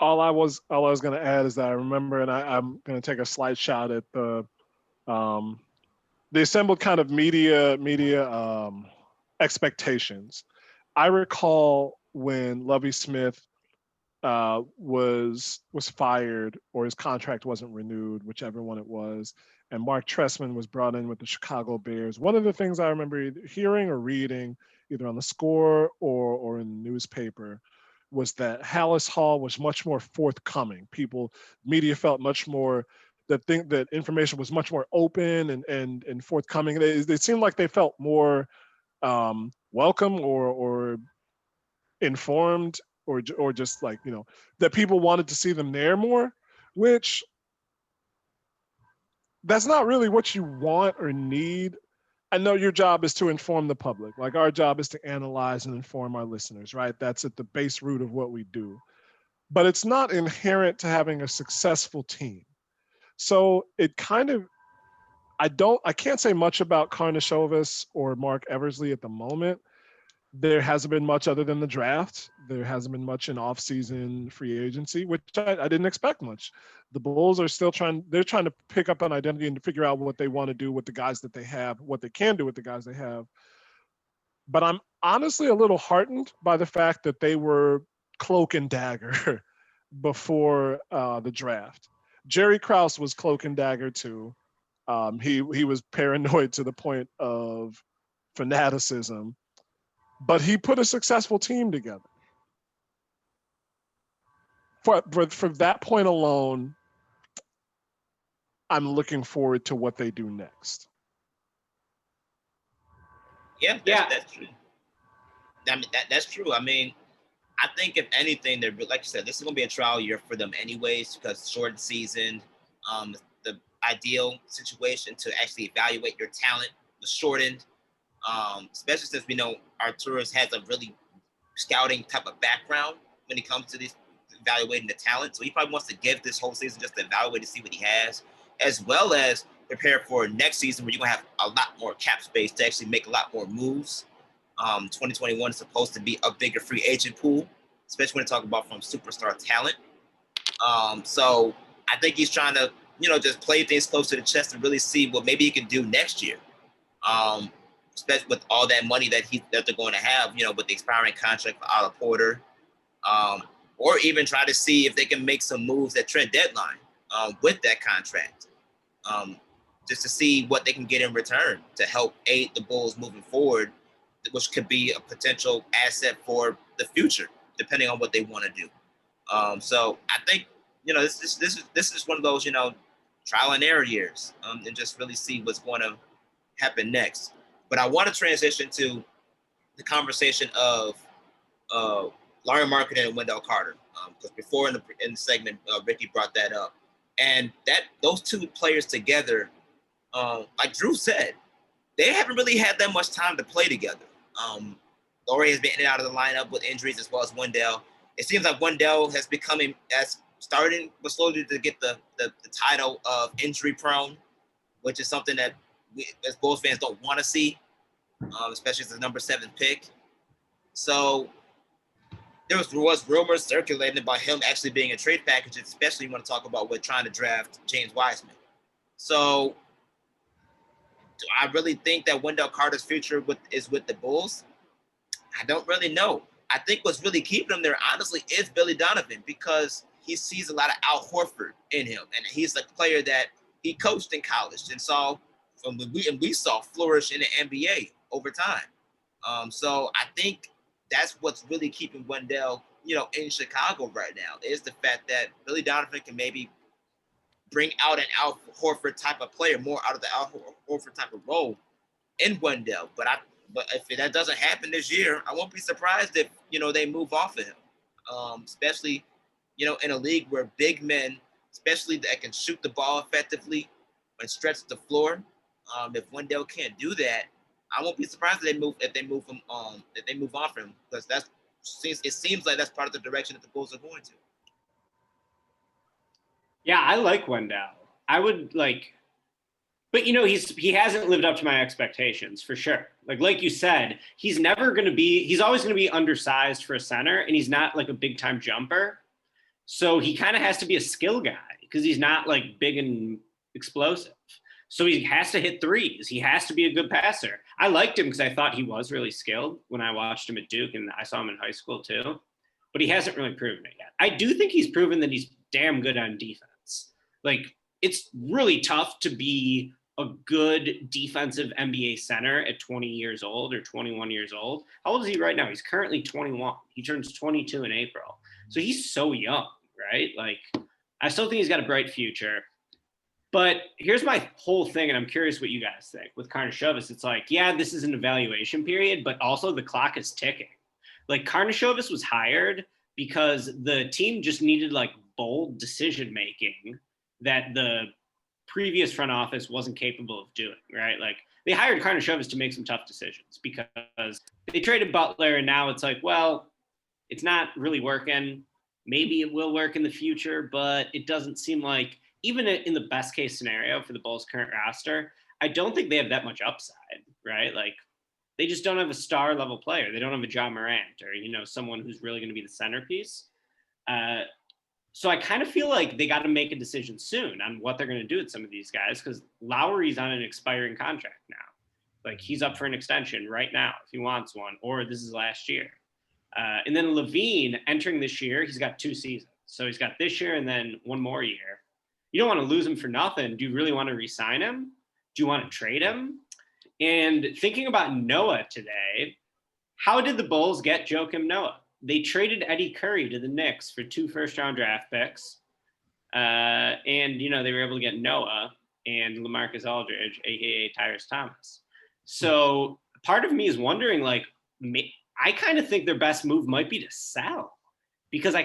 All I was going to add is that I remember, and I'm going to take a slight shot at um, the assembled kind of media expectations. I recall when Lovie Smith was fired or his contract wasn't renewed, whichever one it was, and Mark Trestman was brought in with the Chicago Bears. One of the things I remember either hearing or reading, either on the score or in the newspaper, was that Hallis Hall was much more forthcoming. Media felt much more that information was much more open and forthcoming. They seemed like they felt more welcome or informed or just like that people wanted to see them there more, which that's not really what you want or need. I know your job is to inform the public. Like our job is to analyze and inform our listeners, right? That's at the base root of what we do. But it's not inherent to having a successful team. So it kind of I can't say much about Karnisovas or Mark Eversley at the moment. There hasn't been much other than the draft. There hasn't been much in off-season free agency, which I didn't expect much. The Bulls are still they're trying to pick up an identity and to figure out what they want to do with the guys that they have, what they can do with the guys they have. But I'm honestly a little heartened by the fact that they were cloak and dagger before the draft. Jerry Krause was cloak and dagger too. He was paranoid to the point of fanaticism, but he put a successful team together. For that point alone, I'm looking forward to what they do next. Yeah, that's true. I mean, that's true. I mean, I think if anything, they're like you said, this is going to be a trial year for them anyways, because shortened season, the ideal situation to actually evaluate your talent was shortened, especially since we know Arturas has a really scouting type of background when it comes to these evaluating the talent. So he probably wants to give this whole season just to evaluate to see what he has, as well as prepare for next season where you're going to have a lot more cap space to actually make a lot more moves. 2021 is supposed to be a bigger free agent pool, especially when you talk about from superstar talent. So I think he's trying to, just play things close to the chest and really see what maybe he can do next year. Especially with all that money that they're going to have, with the expiring contract for Otto Porter, or even try to see if they can make some moves at trade deadline with that contract, just to see what they can get in return to help aid the Bulls moving forward, which could be a potential asset for the future, depending on what they want to do. So I think, this is one of those, trial and error years, and just really see what's going to happen next. But I want to transition to the conversation of Lauri Markkanen and Wendell Carter, because before in the segment, Ricky brought that up, and those two players together, like Drew said, they haven't really had that much time to play together. Lauri has been in and out of the lineup with injuries, as well as Wendell. It seems like Wendell has become starting but slowly to get the title of injury prone, which is something that we, as Bulls fans, don't want to see, especially as the number 7 pick. So there was rumors circulating about him actually being a trade package, especially when you want to talk about trying to draft James Wiseman. So do I really think that Wendell Carter's future is with the Bulls? I don't really know. I think what's really keeping him there, honestly, is Billy Donovan, because he sees a lot of Al Horford in him, and he's a player that he coached in college and saw we saw flourish in the NBA over time. So I think that's what's really keeping Wendell, in Chicago right now, is the fact that Billy Donovan can maybe bring out an Al Horford type of player, more out of the Al Horford type of role in Wendell. But if that doesn't happen this year, I won't be surprised if, they move off of him, especially, in a league where big men, especially that can shoot the ball effectively and stretch the floor. If Wendell can't do that, I won't be surprised if they move on from him, because it seems like that's part of the direction that the Bulls are going to. Yeah, I like Wendell. I would like, but he hasn't lived up to my expectations for sure. Like you said, he's always going to be undersized for a center, and he's not like a big time jumper. So he kind of has to be a skill guy because he's not like big and explosive. So he has to hit threes. He has to be a good passer. I liked him because I thought he was really skilled when I watched him at Duke, and I saw him in high school too. But he hasn't really proven it yet. I do think he's proven that he's damn good on defense. Like, it's really tough to be a good defensive NBA center at 20 years old or 21 years old. How old is he right now? He's currently 21. He turns 22 in April. So he's so young, right? Like, I still think he's got a bright future. But here's my whole thing, and I'm curious what you guys think. With Karnisovas, it's like, yeah, this is an evaluation period, but also the clock is ticking. Like, Karnisovas was hired because the team just needed like bold decision making that the previous front office wasn't capable of doing, right? Like, they hired Karnisovas to make some tough decisions because they traded Butler, and now it's like, well, it's not really working. Maybe it will work in the future, but it doesn't seem like, even in the best case scenario for the Bulls' current roster, I don't think they have that much upside, right? Like, they just don't have a star level player. They don't have a John Morant or, you know, someone who's really going to be the centerpiece. So I kind of feel like they got to make a decision soon on what they're going to do with some of these guys, because Lowry's on an expiring contract now. Like, he's up for an extension right now if he wants one, or this is last year. And then Levine entering this year, he's got 2 seasons. So he's got this year and then one more year. You don't want to lose him for nothing. Do you really want to re-sign him? Do you want to trade him? And thinking about Noah today, how did the Bulls get Joakim Noah? They traded Eddie Curry to the Knicks for 2 first-round draft picks. And, you know, they were able to get Noah and LaMarcus Aldridge, a.k.a. Tyrese Thomas. So part of me is wondering, like, I kind of think their best move might be to sell, because I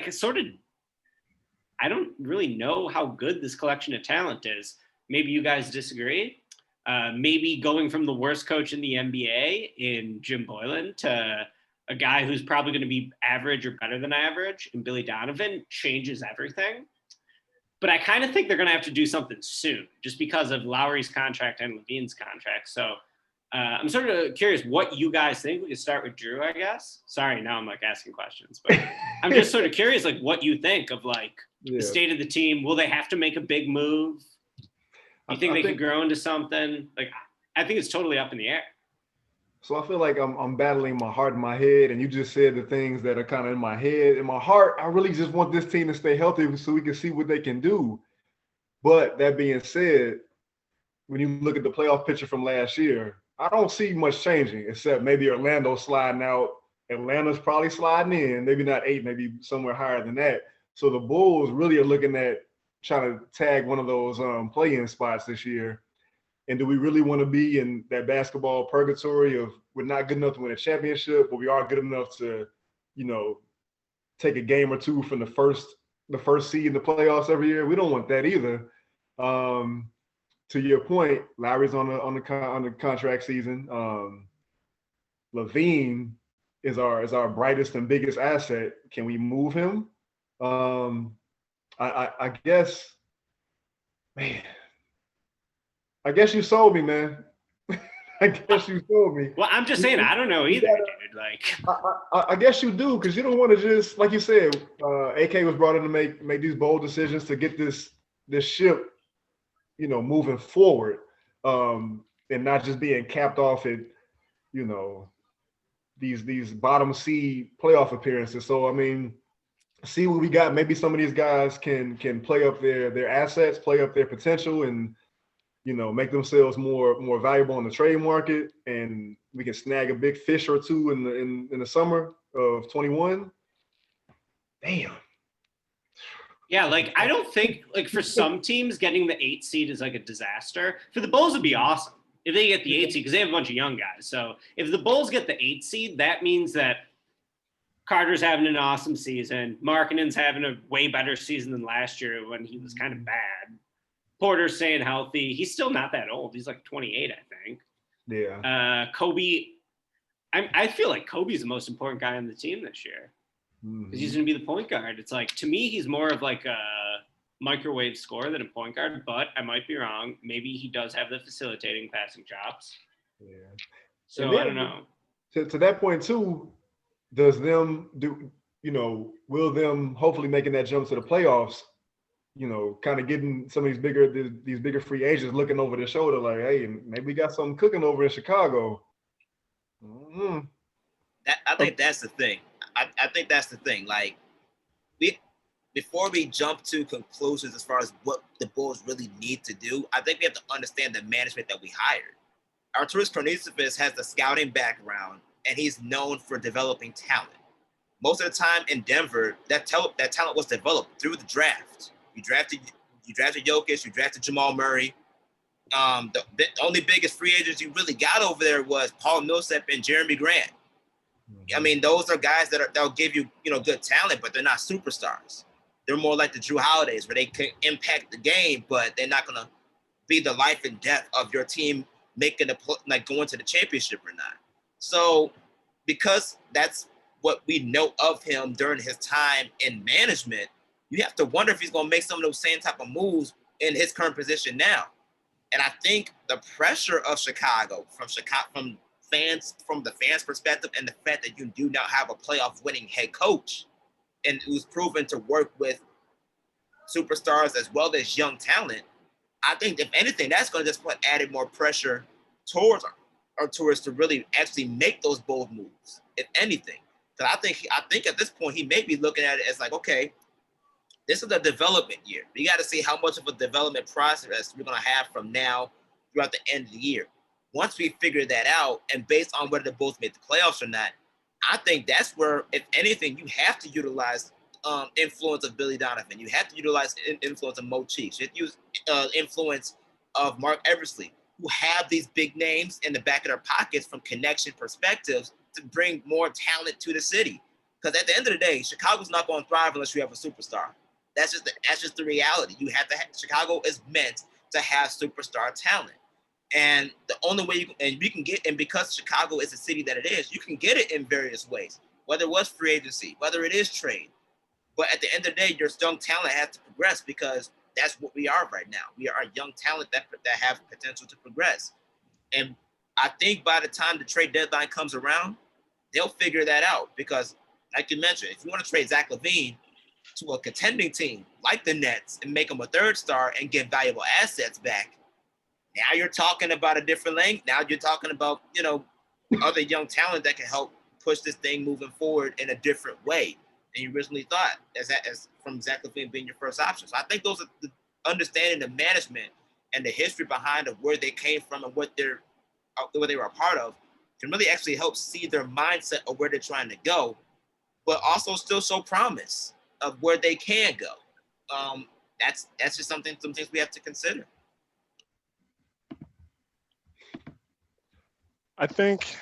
don't really know how good this collection of talent is. Maybe you guys disagree. Maybe going from the worst coach in the NBA in Jim Boylan to a guy who's probably going to be average or better than average in Billy Donovan changes everything. But I kind of think they're going to have to do something soon just because of Lowry's contract and Levine's contract. So I'm sort of curious what you guys think. We could start with Drew, I guess. Sorry, now I'm like asking questions, but I'm just sort of curious, like, what you think of like the state of the team. Will they have to make a big move? You think they could grow into something? Like, I think it's totally up in the air. So I feel like I'm battling my heart and my head, and you just said the things that are kind of in my head. In my heart, I really just want this team to stay healthy so we can see what they can do. But that being said, when you look at the playoff picture from last year, I don't see much changing, except maybe Orlando sliding out. Atlanta's probably sliding in, maybe not 8, maybe somewhere higher than that. So the Bulls really are looking at trying to tag one of those play-in spots this year. And do we really want to be in that basketball purgatory of we're not good enough to win a championship, but we are good enough to, you know, take a game or two from the first seed in the playoffs every year? We don't want that either. To your point, Lowry's on the contract season. Levine is our brightest and biggest asset. Can we move him? I guess, man. I guess you sold me, man. I guess you sold me. Well, I'm just saying, I don't know either, dude. Like, I guess you do, because you don't want to just, like you said, AK was brought in to make these bold decisions to get this ship, you know, moving forward, and not just being capped off at, you know, these bottom seed playoff appearances. So I mean, see what we got. Maybe some of these guys can play up their assets, play up their potential, and, you know, make themselves more valuable in the trade market, and we can snag a big fish or two in the summer of 21. Damn. Yeah, like, I don't think, like, for some teams, getting the 8 seed is like a disaster. For the Bulls, it'd be awesome if they get the 8 seed, because they have a bunch of young guys. So if the Bulls get the 8 seed, that means that Carter's having an awesome season. Markkanen's having a way better season than last year when he was kind of bad. Porter's staying healthy. He's still not that old. He's like 28, I think. Yeah. Kobe, I feel like Kobe's the most important guy on the team this year, because he's going to be the point guard. It's like, to me, he's more of like a microwave scorer than a point guard, but I might be wrong. Maybe he does have the facilitating passing chops. Yeah. So then, I don't know. To that point too, does them do, will them hopefully making that jump to the playoffs, kind of getting some of these bigger free agents looking over their shoulder like, hey, maybe we got something cooking over in Chicago. Mm-hmm. I think that's the thing. I think that's the thing. Like, before we jump to conclusions as far as what the Bulls really need to do, I think we have to understand the management that we hired. Arturas Karnisovas has the scouting background, and he's known for developing talent. Most of the time in Denver, that talent was developed through the draft. You drafted Jokic, you drafted Jamal Murray. The only biggest free agents you really got over there was Paul Millsap and Jeremy Grant. I mean, those are guys that'll give you, good talent, but they're not superstars. They're more like the Drew Holidays, where they can impact the game, but they're not gonna be the life and death of your team going to the championship or not. So, because that's what we know of him during his time in management, you have to wonder if he's gonna make some of those same type of moves in his current position now. And I think the pressure of Chicago, from the fans' perspective, and the fact that you do now have a playoff winning head coach and who's proven to work with superstars as well as young talent, I think if anything, that's going to just put added more pressure towards Arturas to really actually make those bold moves, if anything. Because I think at this point he may be looking at it as like, okay, this is a development year. We got to see how much of a development process we're going to have from now throughout the end of the year. Once we figure that out, and based on whether the Bulls make the playoffs or not, I think that's where, if anything, you have to utilize influence of Billy Donovan. You have to utilize influence of Mo Cheeks. You have to use influence of Mark Eversley, who have these big names in the back of their pockets from connection perspectives to bring more talent to the city. Because at the end of the day, Chicago's not going to thrive unless you have a superstar. That's just the reality. Chicago is meant to have superstar talent. And the only way you can get, and because Chicago is the city that it is, you can get it in various ways, whether it was free agency, whether it is trade. But at the end of the day, your young talent has to progress, because that's what we are right now. We are a young talent that have potential to progress. And I think by the time the trade deadline comes around, they'll figure that out, because like you mentioned, if you want to trade Zach LaVine to a contending team like the Nets and make them a third star and get valuable assets back, now you're talking about a different lane. Now you're talking about, other young talent that can help push this thing moving forward in a different way than you originally thought, as from Zach LaVine being your first option. So I think those are the understanding the management and the history behind of where they came from and what they were a part of can really actually help see their mindset of where they're trying to go, but also still show promise of where they can go. That's just some things we have to consider. I think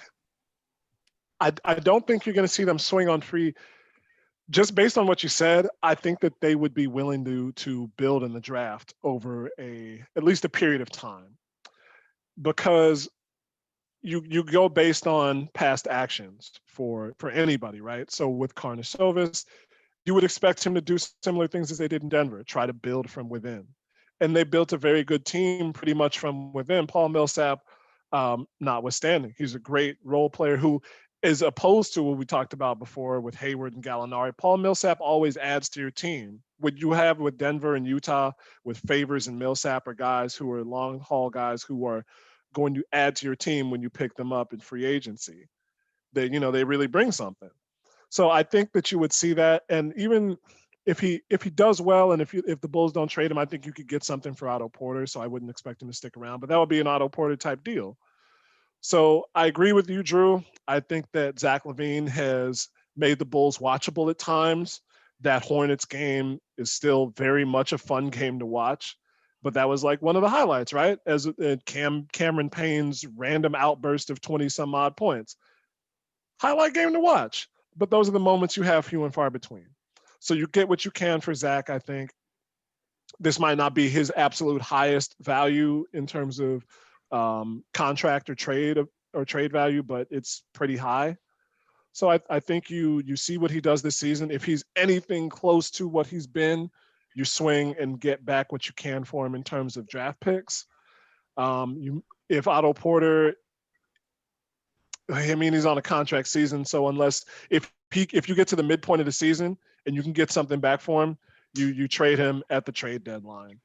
I don't think you're going to see them swing on free. Just based on what you said, I think that they would be willing to build in the draft over at least a period of time, because you go based on past actions for anybody, right? So with Karnisovas, you would expect him to do similar things as they did in Denver, try to build from within. And they built a very good team pretty much from within. Paul Millsap, notwithstanding, he's a great role player who, as opposed to what we talked about before with Hayward and Gallinari, Paul Millsap always adds to your team. What you have with Denver and Utah with Favors and Millsap are guys who are long haul guys who are going to add to your team when you pick them up in free agency. They really bring something. So I think that you would see that. And even if he does well, and if the Bulls don't trade him, I think you could get something for Otto Porter. So I wouldn't expect him to stick around, but that would be an Otto Porter type deal. So I agree with you, Drew. I think that Zach LaVine has made the Bulls watchable at times. That Hornets game is still very much a fun game to watch, but that was like one of the highlights, right? As Cameron Payne's random outburst of 20 some odd points. Highlight game to watch, but those are the moments you have few and far between. So you get what you can for Zach. I think this might not be his absolute highest value in terms of contract or trade value, but it's pretty high. So I think you see what he does this season. If he's anything close to what he's been, you swing and get back what you can for him in terms of draft picks. If Otto Porter, I mean, he's on a contract season, so if if you get to the midpoint of the season and you can get something back for him, you trade him at the trade deadline.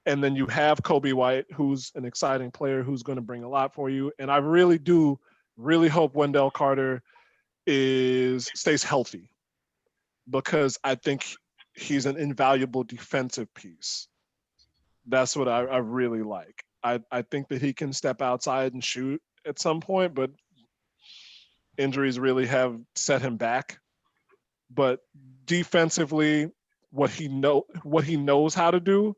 And then you have Kobe White, who's an exciting player who's going to bring a lot for you. And I really do hope Wendell Carter stays healthy, because I think he's an invaluable defensive piece. That's what I really like. I think that he can step outside and shoot at some point, but injuries really have set him back. But defensively, what he knows how to do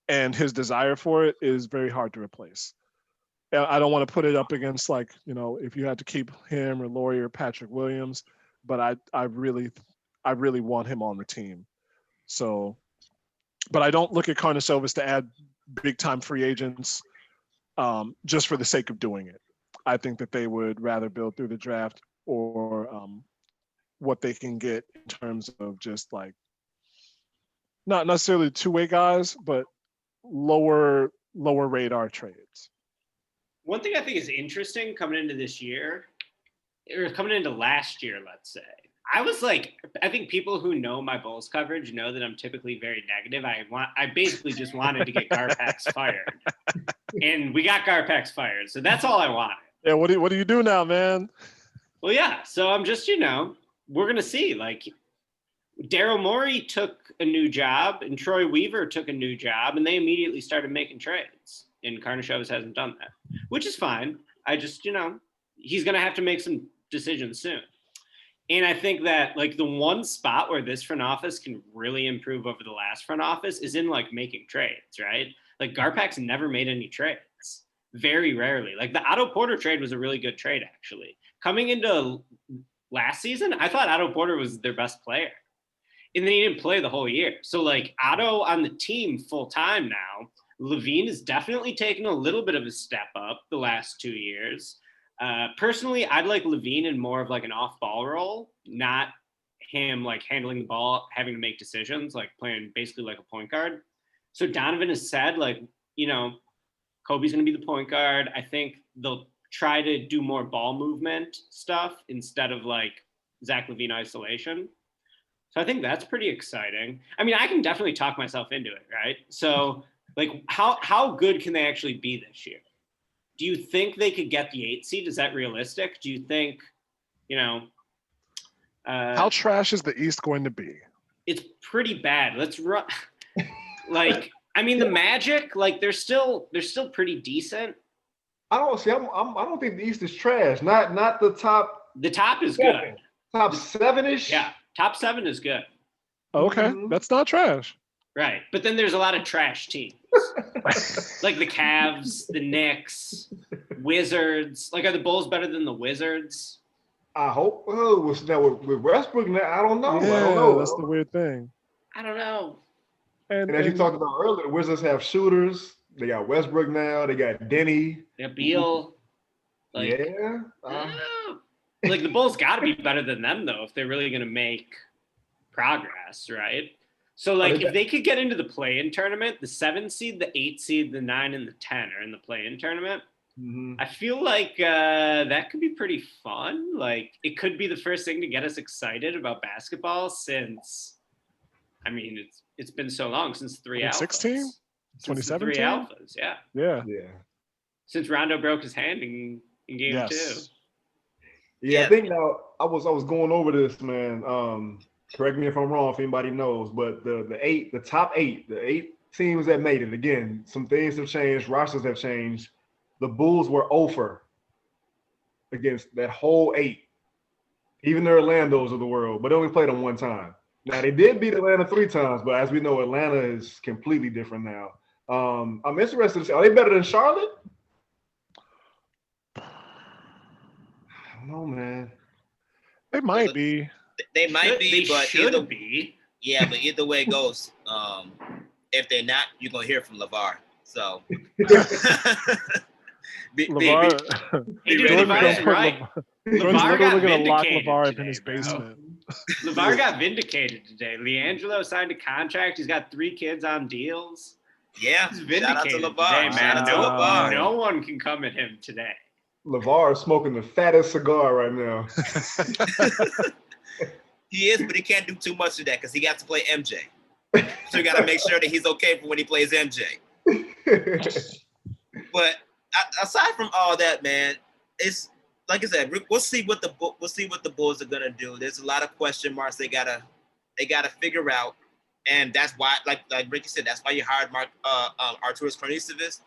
and his desire for it is very hard to replace. I don't want to put it up against, like, if you had to keep him or Laurie or Patrick Williams, but I really want him on the team. So, but I don't look at Karnisovas to add big time free agents just for the sake of doing it. I think that they would rather build through the draft or what they can get in terms of just like not necessarily two-way guys, but lower radar trades. One thing I think is interesting coming into this year, or coming into last year, let's say, I think people who know my Bulls coverage know that I'm typically very negative. I basically just wanted to get Garpax fired, and we got Garpax fired, so that's all I wanted. Yeah, what do you do now, man? Well, yeah, so I'm just, we're gonna see. Like, Daryl Morey took a new job, and Troy Weaver took a new job, and they immediately started making trades. And Karnisovas hasn't done that, which is fine. I just, he's going to have to make some decisions soon. And I think that, like, the one spot where this front office can really improve over the last front office is in, like, making trades, right? Like, Garpax never made any trades, very rarely. Like, the Otto Porter trade was a really good trade, actually. Coming into last season, I thought Otto Porter was their best player. And then he didn't play the whole year. So, like, Otto on the team full time now. Levine has definitely taken a little bit of a step up the last 2 years. Personally, I'd like Levine in more of like an off-ball role, not him like handling the ball, having to make decisions, like playing basically like a point guard. So Donovan has said, like, Kobe's going to be the point guard. I think they'll try to do more ball movement stuff instead of like Zach LaVine isolation. So I think that's pretty exciting. I mean, I can definitely talk myself into it, right? So like, how good can they actually be this year? Do you think they could get the 8th seed? Is that realistic? Do you think, how trash is the East going to be? It's pretty bad. Let's run. Like, I mean, the Magic, like, they're still pretty decent. I don't think the East is trash. Not the top. The top is good. Top 7-ish. Yeah, top 7 is good. Okay, That's not trash. Right, but then there's a lot of trash teams, like the Cavs, the Knicks, Wizards. Like, are the Bulls better than the Wizards? I hope. Oh, with Westbrook now, I don't know. Yeah, I don't know. That's the weird thing. I don't know. And as you talked about earlier, the Wizards have shooters. They got Westbrook now. They got Denny. They got Beal. Like, yeah. Like, the Bulls got to be better than them, though, if they're really going to make progress, right? So, like, if they could get into the play-in tournament, the 7 seed, the 8 seed, the 9, and the 10 are in the play-in tournament. Mm-hmm. I feel like that could be pretty fun. Like, it could be the first thing to get us excited about basketball since, I mean, it's been so long since 3 alphas. 2016? 2017? 3 alphas, yeah. Yeah. Since Rondo broke his hand in game 2. Yeah, I think now I was going over this, man. Correct me if I'm wrong, if anybody knows, but the top 8, the 8 teams that made it, again, some things have changed, rosters have changed. The Bulls were 0 against that whole 8, even the Orlandos of the world, but they only played them 1 time. Now, they did beat Atlanta 3 times, but as we know, Atlanta is completely different now. I'm interested to see, are they better than Charlotte? I don't know, man. They might be. They might be, but either be. Yeah, but either way it goes, if they're not, you're gonna hear from LeVar. So LeVar, LeVar's right. LeVar got gonna lock LeVar today, in his basement. LeVar got vindicated today. LiAngelo signed a contract. He's got 3 kids on deals. Yeah, he's vindicated shout out to LeVar. Today, man. LeVar. No one can come at him today. LeVar is smoking the fattest cigar right now. He is, but he can't do too much of that because he got to play MJ. So you got to make sure that he's okay for when he plays MJ. But aside from all that, man, it's like I said, we'll see what the Bulls are gonna do. There's a lot of question marks they gotta figure out, and that's why, like Ricky said, that's why you hired Arturas Karnisovas.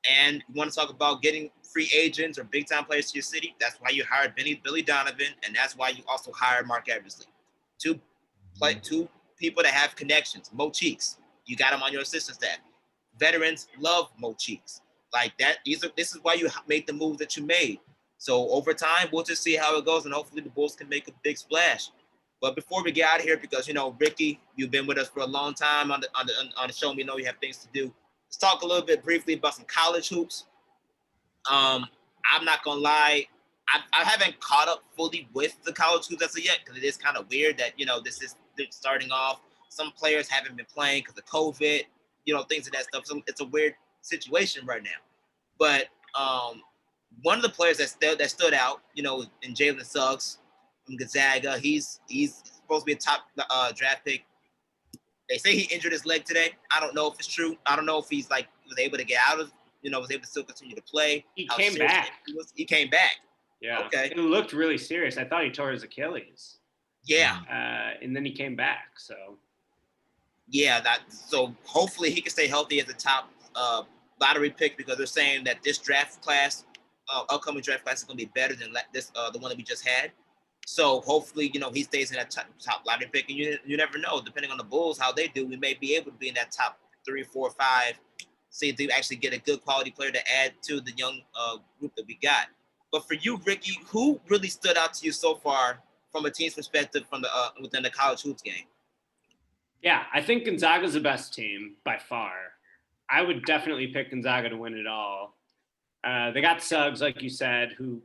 And you want to talk about getting free agents or big time players to your city? That's why you hired Billy Donovan, and that's why you also hired Mark Eversley. Two people that have connections. Mo Cheeks, you got him on your assistant staff. Veterans love Mo Cheeks. Like that. This is why you made the move that you made. So over time, we'll just see how it goes, and hopefully the Bulls can make a big splash. But before we get out of here, because Ricky, you've been with us for a long time on the show. We know you have things to do. Let's talk a little bit briefly about some college hoops. I'm not gonna lie, I haven't caught up fully with the college hoops as of yet, because it is kind of weird that they're starting off. Some players haven't been playing because of COVID, things of that stuff. So it's a weird situation right now. But one of the players that stood out, in Jalen Suggs from Gonzaga, he's supposed to be a top draft pick. They say he injured his leg today. I don't know if it's true. I don't know if he's was able to get out of, was able to still continue to play. He came back. He came back. Yeah. Okay. It looked really serious. I thought he tore his Achilles. Yeah. And then he came back. So. Yeah. So hopefully he can stay healthy as a top lottery pick, because they're saying that this draft class, upcoming draft class, is going to be better than the one that we just had. So hopefully, he stays in that top lottery pick, and you never know. Depending on the Bulls, how they do, we may be able to be in that top 3, 4, 5. See if they actually get a good quality player to add to the young group that we got. But for you, Ricky, who really stood out to you so far from a team's perspective from within the college hoops game? Yeah, I think Gonzaga's the best team by far. I would definitely pick Gonzaga to win it all. They got Suggs, like you said, who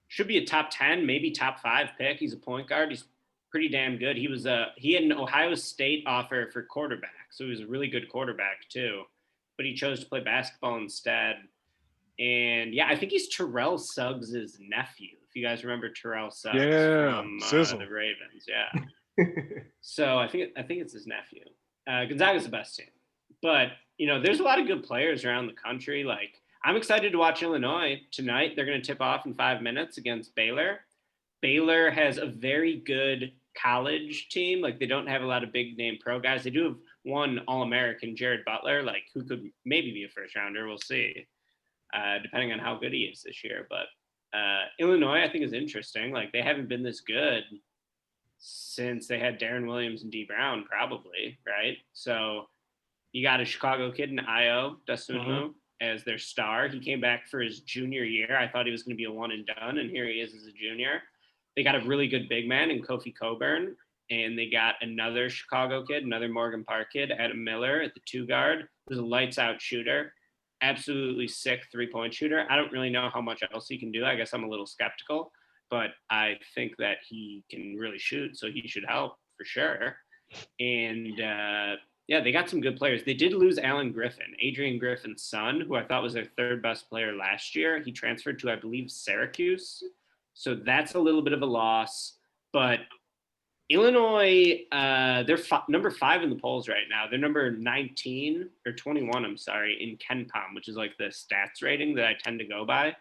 should be a top 10, maybe top 5 pick. He's a point guard. He's pretty damn good. He had an Ohio State offer for quarterback, so he was a really good quarterback too. But he chose to play basketball instead. And yeah, I think he's Terrell Suggs' nephew. If you guys remember Terrell Suggs from the Ravens, yeah. So I think it's his nephew. Gonzaga's the best team, but there's a lot of good players around the country. Like, I'm excited to watch Illinois tonight. They're going to tip off in 5 minutes against Baylor. Baylor has a very good college team. Like, they don't have a lot of big name pro guys. They do have one All-American, Jared Butler, like, who could maybe be a first rounder. We'll see, depending on how good he is this year. But Illinois, I think, is interesting. Like, they haven't been this good since they had Darren Williams and D Brown, probably, right? So you got a Chicago kid in Io Dosunmu as their star. He came back for his junior year. I thought he was going to be a one and done, and here he is as a junior. They got a really good big man in Kofi Coburn, and they got another Chicago kid, another Morgan Park kid, Adam Miller at the 2 guard, who's a lights out shooter, absolutely sick 3-point shooter. I don't really know how much else he can do. I guess I'm a little skeptical, but I think that he can really shoot, so he should help for sure. And yeah, they got some good players. They did lose Alan Griffin, Adrian Griffin's son, who I thought was their 3rd best player last year. He transferred to, I believe, Syracuse. So that's a little bit of a loss. But Illinois, they're number 5 in the polls right now. They're number 19 or 21, I'm sorry, in KenPom, which is like the stats rating that I tend to go by.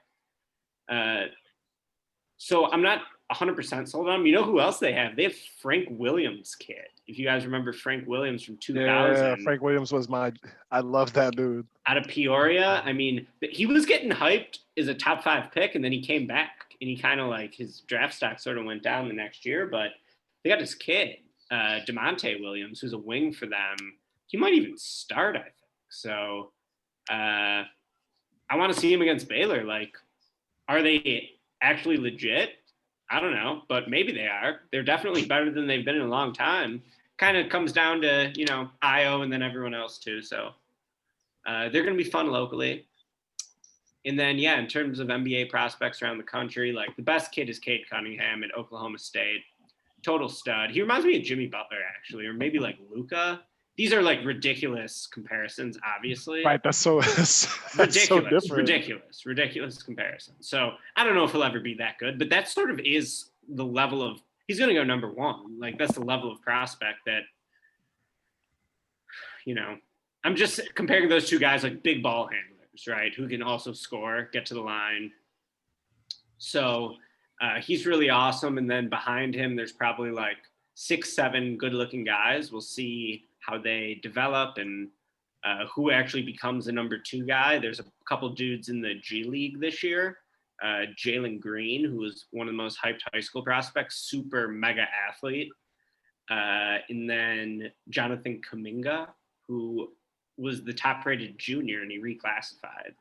So I'm not 100% sold on them. You know who else they have? They have Frank Williams' kid. If you guys remember Frank Williams from 2000. Yeah, Frank Williams was I love that dude. Out of Peoria. I mean, he was getting hyped as a top 5 pick, and then he came back, and he kind of like his draft stock sort of went down the next year. But they got this kid, DeMonte Williams, who's a wing for them. He might even start, I think. So I want to see him against Baylor. Like, are they actually legit? I don't know, but maybe they are. They're definitely better than they've been in a long time. Kind of comes down to, Io and then everyone else too. So they're going to be fun locally. And then, yeah, in terms of NBA prospects around the country, like the best kid is Cade Cunningham at Oklahoma State. Total stud. He reminds me of Jimmy Butler, actually, or maybe like Luka. These are like ridiculous comparisons, obviously. Right, that's so ridiculous, so ridiculous comparison. So I don't know if he'll ever be that good, but that sort of is the level of he's going to go number one. Like, that's the level of prospect that, I'm just comparing those two guys like big ball handlers, right? Who can also score, get to the line. So he's really awesome. And then behind him, there's probably like 6, 7 good looking guys. We'll see how they develop and who actually becomes the number 2 guy. There's a couple dudes in the G League this year. Jalen Green, who was one of the most hyped high school prospects, super mega athlete. And then Jonathan Kuminga, who was the top rated junior and he reclassified.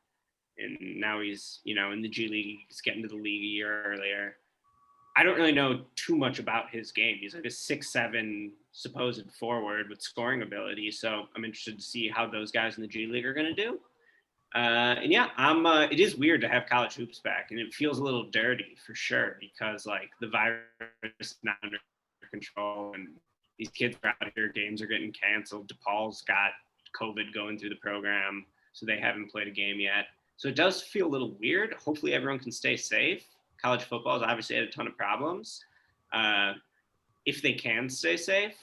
And now he's, in the G League. He's getting to the league a year earlier. I don't really know too much about his game. He's like a 6'7" supposed forward with scoring ability. So I'm interested to see how those guys in the G League are going to do. And yeah, it is weird to have college hoops back, and it feels a little dirty for sure because like the virus is not under control, and these kids are out here. Games are getting canceled. DePaul's got COVID going through the program, so they haven't played a game yet. So it does feel a little weird. Hopefully everyone can stay safe. College football has obviously had a ton of problems. If they can stay safe,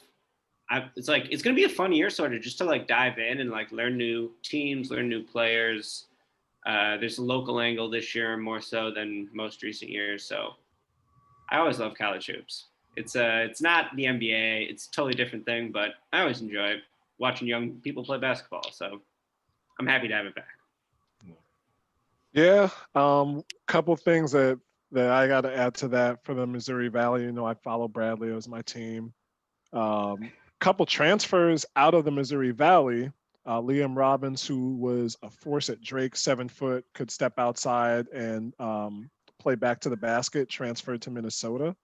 it's going to be a fun year sort of just to like dive in and like learn new teams, learn new players. There's a local angle this year more so than most recent years. So I always love college hoops. It's not the NBA. It's a totally different thing, but I always enjoy watching young people play basketball. So I'm happy to have it back. Yeah, couple things that I got to add to that for the Missouri Valley. I follow Bradley as my team. Couple transfers out of the Missouri Valley. Liam Robbins, who was a force at Drake, 7 foot, could step outside and play back to the basket, transferred to Minnesota.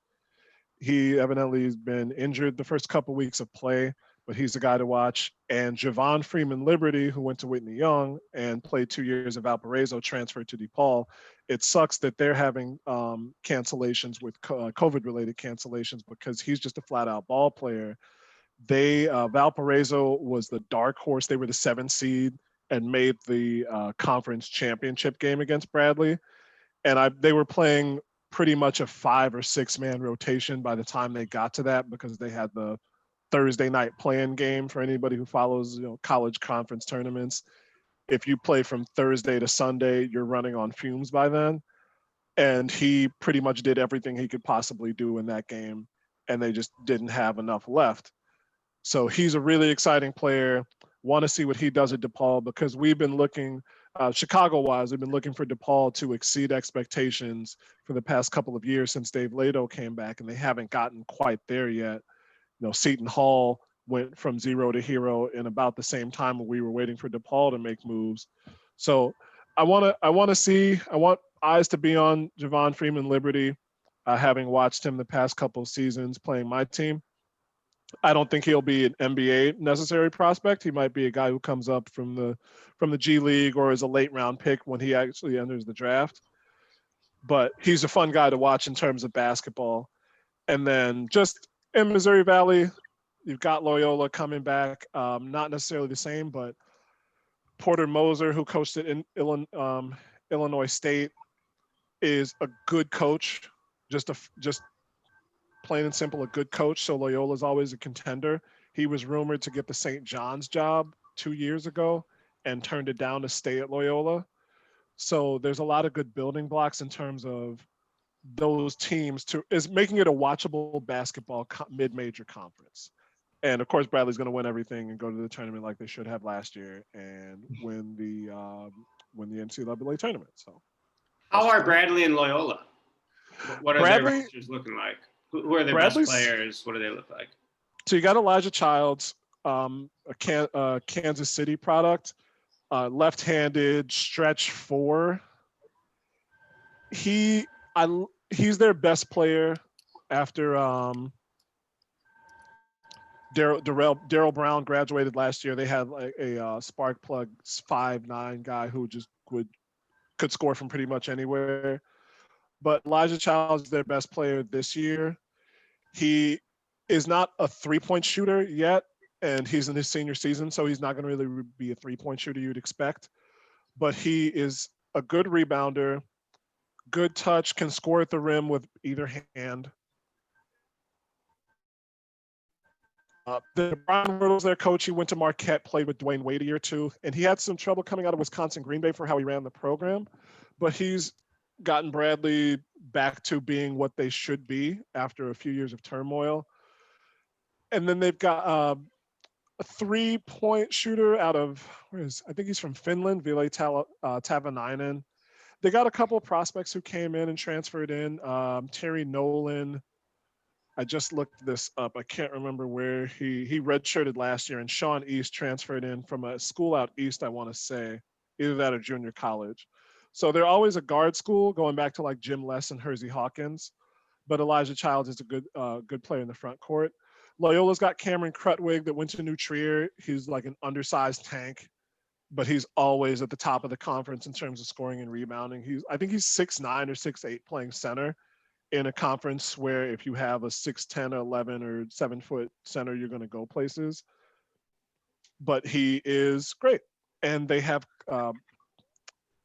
He evidently has been injured the first couple weeks of play, but he's the guy to watch. And Javon Freeman Liberty, who went to Whitney Young and played 2 years at Valparaiso, transferred to DePaul. It sucks that they're having cancellations with COVID-related cancellations because he's just a flat-out ball player. Valparaiso was the dark horse. They were the 7th seed and made the conference championship game against Bradley. And they were playing pretty much a 5 or 6 man rotation by the time they got to that because they had the Thursday night play-in game for anybody who follows college conference tournaments. If you play from Thursday to Sunday, you're running on fumes by then. And he pretty much did everything he could possibly do in that game, and they just didn't have enough left. So he's a really exciting player. Want to see what he does at DePaul because we've been looking, Chicago-wise, we've been looking for DePaul to exceed expectations for the past couple of years since Dave Lato came back, and they haven't gotten quite there yet. Seton Hall went from 0 to hero in about the same time when we were waiting for DePaul to make moves. So I want eyes to be on Javon Freeman Liberty, having watched him the past couple of seasons playing my team. I don't think he'll be an NBA necessary prospect. He might be a guy who comes up from the G League or is a late round pick when he actually enters the draft. But he's a fun guy to watch in terms of basketball. And then just in Missouri Valley, you've got Loyola coming back. Not necessarily the same, but Porter Moser, who coached at Illinois State, is a good coach. Just plain and simple, a good coach. So Loyola's always a contender. He was rumored to get the St. John's job 2 years ago and turned it down to stay at Loyola. So there's a lot of good building blocks in terms of those teams is making it a watchable basketball mid-major conference. And of course, Bradley's going to win everything and go to the tournament like they should have last year and win the NCAA tournament. So, how are Bradley and Loyola? What are their rosters looking like? Who are their best players? What do they look like? So you got Elijah Childs, a Kansas City product, left-handed, stretch 4. He's their best player after Darrell Brown graduated last year. They had like a spark plug 5'9" guy who just could score from pretty much anywhere. But Elijah Childs is their best player this year. He is not a 3-point shooter yet, and he's in his senior season, so he's not going to really be a 3-point shooter you'd expect. But he is a good rebounder, good touch, can score at the rim with either hand. Brian Wardle's their coach. He went to Marquette, played with Dwayne Wade a year or two, and he had some trouble coming out of Wisconsin Green Bay for how he ran the program. But he's gotten Bradley back to being what they should be after a few years of turmoil. And then they've got a 3-point shooter out of, I think he's from Finland, Ville Tavanainen. They got a couple of prospects who came in and transferred in. Terry Nolan. I just looked this up. I can't remember where he redshirted last year, and Sean East transferred in from a school out east, I want to say, either that or junior college. So they're always a guard school, going back to like Jim Less and Hersey Hawkins. But Elijah Childs is a good player in the front court. Loyola's got Cameron Krutwig that went to New Trier. He's like an undersized tank, but he's always at the top of the conference in terms of scoring and rebounding. I think he's 6'9" or 6'8" playing center in a conference where if you have a 6'10" or 11 or 7-foot center, you're going to go places. But he is great. And they have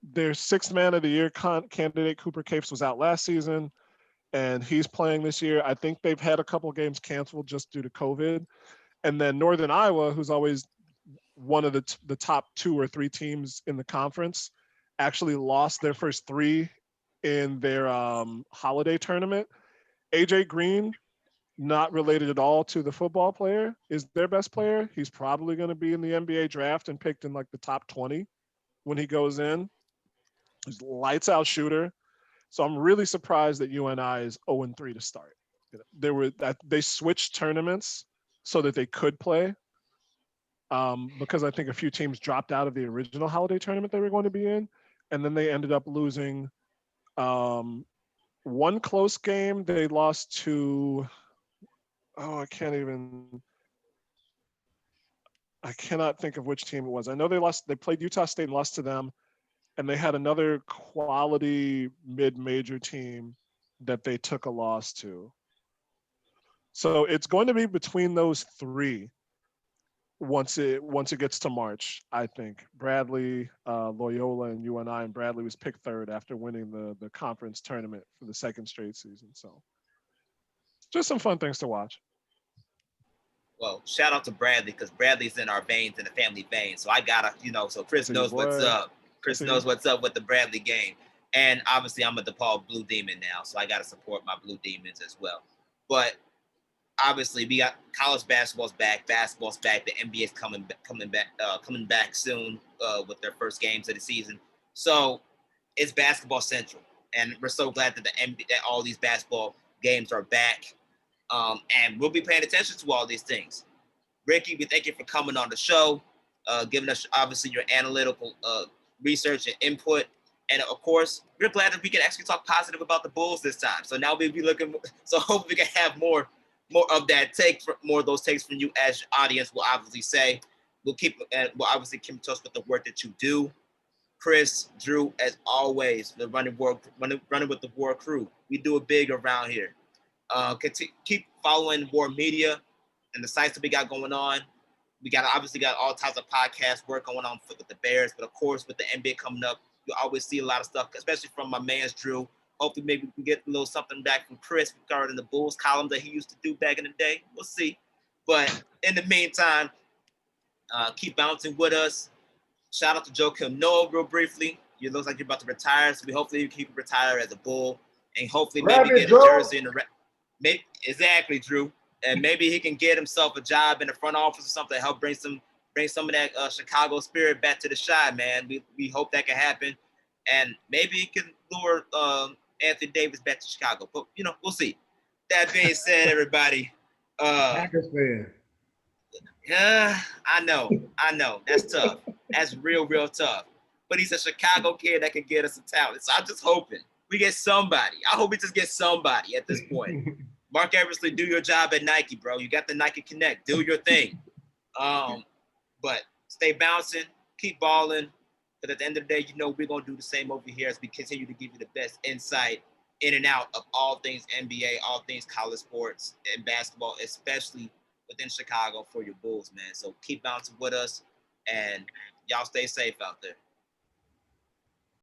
their sixth man of the year candidate, Cooper Capes, was out last season, and he's playing this year. I think they've had a couple games canceled just due to COVID. And then Northern Iowa, who's always one of the top 2 or 3 teams in the conference, actually lost their first 3 in their holiday tournament. AJ Green, not related at all to the football player, is their best player. He's probably going to be in the NBA draft and picked in like the top 20 when he goes in. He's a lights out shooter. So I'm really surprised that UNI is 0-3 to start. They switched tournaments so that they could play, because I think a few teams dropped out of the original holiday tournament they were going to be in, and then they ended up losing one close game. They lost to I cannot think of which team it was. I know they played Utah State and lost to them, and they had another quality mid-major team that they took a loss to. So it's going to be between those 3 once it gets to March, I think. Bradley, Loyola, and UNI, and Bradley was picked 3rd after winning the conference tournament for the 2nd straight season. So just some fun things to watch. Well, shout out to Bradley, because Bradley's in our veins, in the family vein. So I gotta, so Chris knows what's up. Chris knows what's up with the Bradley game. And obviously I'm a DePaul Blue Demon now, so I gotta support my Blue Demons as well. But obviously we got college basketball's back, the NBA's coming back soon with their first games of the season. So it's basketball central, and we're so glad that that all these basketball games are back. And we'll be paying attention to all these things. Ricky, we thank you for coming on the show, giving us obviously your analytical research and input. And of course, we're glad that we can actually talk positive about the Bulls this time. So now we'll be looking, so hopefully we can have more of that more of those takes from you as your audience will obviously say. We'll obviously keep in touch with the work that you do. Chris, Drew, as always, the running with the WARR crew. We do it big around here. Keep following WARR Media and the sites that we got going on. We obviously got all types of podcast work going on with the Bears, but of course with the NBA coming up, you always see a lot of stuff, especially from my man's Drew. Hopefully maybe we can get a little something back from Chris regarding the Bulls column that he used to do back in the day. We'll see. But in the meantime, keep bouncing with us. Shout out to Joakim Noah real briefly. You look like you're about to retire, so hopefully you keep retire as a Bull, and hopefully maybe get a jersey in the exactly, Drew. And maybe he can get himself a job in the front office or something to help bring some of that Chicago spirit back to the Chi, man. We hope that can happen. And maybe he can lure Anthony Davis back to Chicago. But, we'll see. That being said, everybody. Packers fan. Yeah, I know. That's tough. That's real tough. But he's a Chicago kid that can get us some talent. So I'm just hoping we get somebody. I hope we just get somebody at this point. Mark Eversley, do your job at Nike, bro. You got the Nike Connect. Do your thing. But stay bouncing, keep balling. But at the end of the day, we're going to do the same over here as we continue to give you the best insight in and out of all things NBA, all things college sports and basketball, especially within Chicago for your Bulls, man. So keep bouncing with us, and y'all stay safe out there.